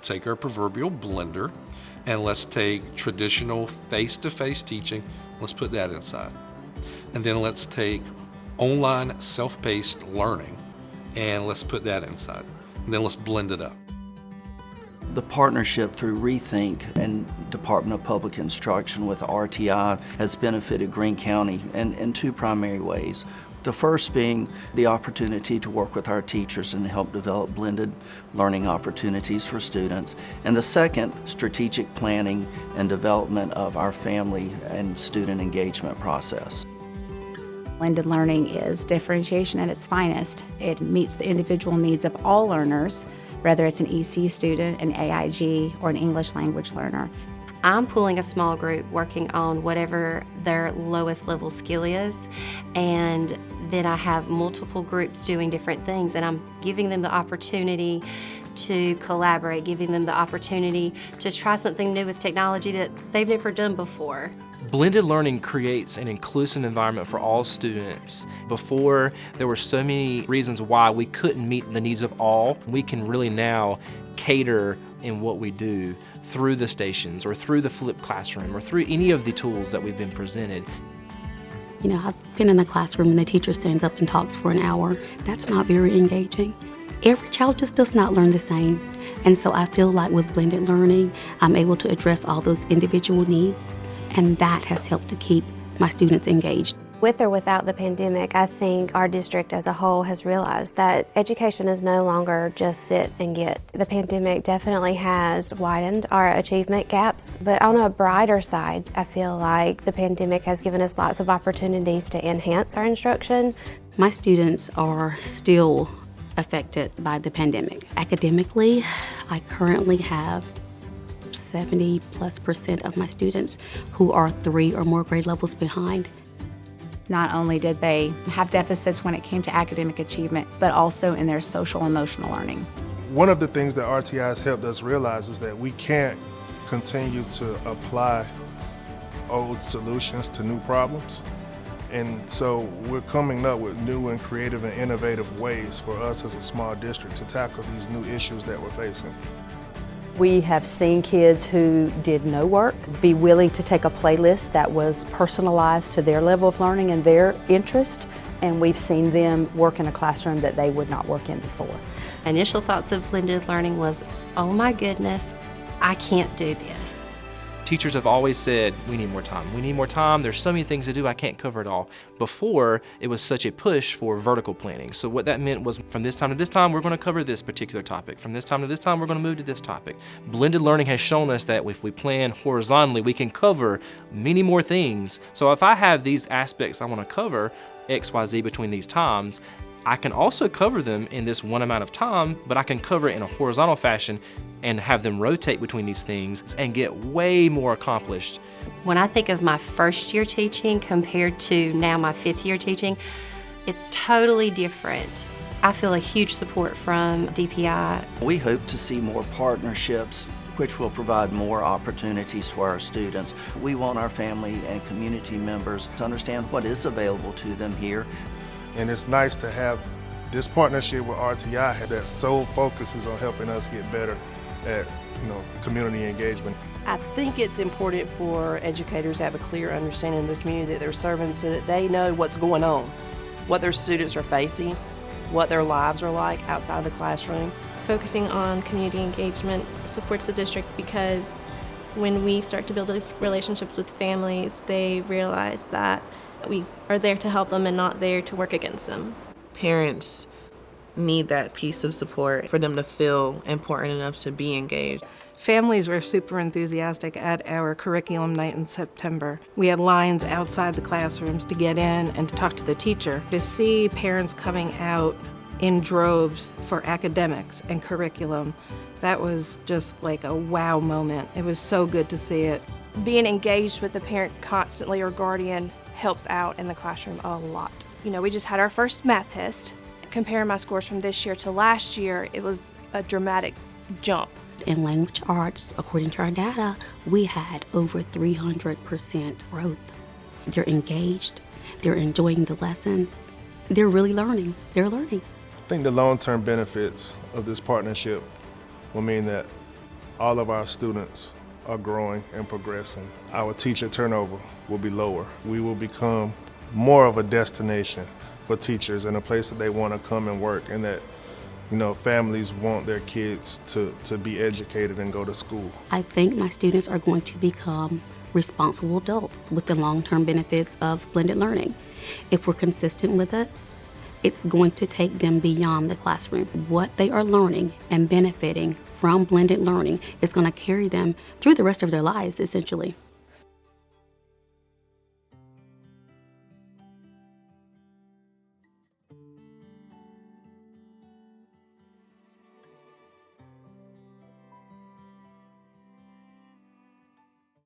take our proverbial blender and let's take traditional face-to-face teaching, let's put that inside. And then let's take online self-paced learning and let's put that inside. And then let's blend it up. The partnership through Rethink and Department of Public Instruction with RTI has benefited Greene County in two primary ways. The first being the opportunity to work with our teachers and help develop blended learning opportunities for students. And the second, strategic planning and development of our family and student engagement process. Blended learning is differentiation at its finest. It meets the individual needs of all learners, whether it's an EC student, an AIG, or an English language learner. I'm pulling a small group working on whatever their lowest level skill is, and then I have multiple groups doing different things, and I'm giving them the opportunity to collaborate, giving them the opportunity to try something new with technology that they've never done before. Blended learning creates an inclusive environment for all students. Before, there were so many reasons why we couldn't meet the needs of all. We can really now cater in what we do through the stations or through the flipped classroom or through any of the tools that we've been presented. You know, I've been in a classroom and the teacher stands up and talks for an hour. That's not very engaging. Every child just does not learn the same. And so I feel like with blended learning, I'm able to address all those individual needs, and that has helped to keep my students engaged. With or without the pandemic, I think our district as a whole has realized that education is no longer just sit and get. The pandemic definitely has widened our achievement gaps, but on a brighter side, I feel like the pandemic has given us lots of opportunities to enhance our instruction. My students are still affected by the pandemic. Academically, I currently have 70+% of my students who are 3 or more grade levels behind. Not only did they have deficits when it came to academic achievement, but also in their social emotional learning. One of the things that RTI has helped us realize is that we can't continue to apply old solutions to new problems. And so we're coming up with new and creative and innovative ways for us as a small district to tackle these new issues that we're facing. We have seen kids who did no work be willing to take a playlist that was personalized to their level of learning and their interest, and we've seen them work in a classroom that they would not work in before. Initial thoughts of blended learning was, oh my goodness, I can't do this. Teachers have always said, we need more time. We need more time. There's so many things to do, I can't cover it all. Before, it was such a push for vertical planning. So what that meant was from this time to this time, we're going to cover this particular topic. From this time to this time, we're going to move to this topic. Blended learning has shown us that if we plan horizontally, we can cover many more things. So if I have these aspects I want to cover, X, Y, Z between these times, I can also cover them in this one amount of time, but I can cover it in a horizontal fashion and have them rotate between these things and get way more accomplished. When I think of my first year teaching compared to now my 5th year teaching, it's totally different. I feel a huge support from DPI. We hope to see more partnerships which will provide more opportunities for our students. We want our family and community members to understand what is available to them here. And it's nice to have this partnership with RTI that sole focuses on helping us get better at community engagement. I think it's important for educators to have a clear understanding of the community that they're serving so that they know what's going on, what their students are facing, what their lives are like outside the classroom. Focusing on community engagement supports the district because when we start to build these relationships with families, they realize that we are there to help them and not there to work against them. Parents need that piece of support for them to feel important enough to be engaged. Families were super enthusiastic at our curriculum night in September. We had lines outside the classrooms to get in and to talk to the teacher. To see parents coming out in droves for academics and curriculum, that was just like a wow moment. It was so good to see it. Being engaged with the parent constantly or guardian helps out in the classroom a lot. You know, we just had our first math test. Comparing my scores from this year to last year, it was a dramatic jump. In language arts, according to our data, we had over 300% growth. They're engaged, they're enjoying the lessons, they're really learning, they're learning. I think the long-term benefits of this partnership will mean that all of our students are growing and progressing. Our teacher turnover will be lower. We will become more of a destination for teachers and a place that they want to come and work, and that families want their kids to be educated and go to school. I think my students are going to become responsible adults with the long-term benefits of blended learning. If we're consistent with it, it's going to take them beyond the classroom. What they are learning and benefiting from blended learning is going to carry them through the rest of their lives, essentially.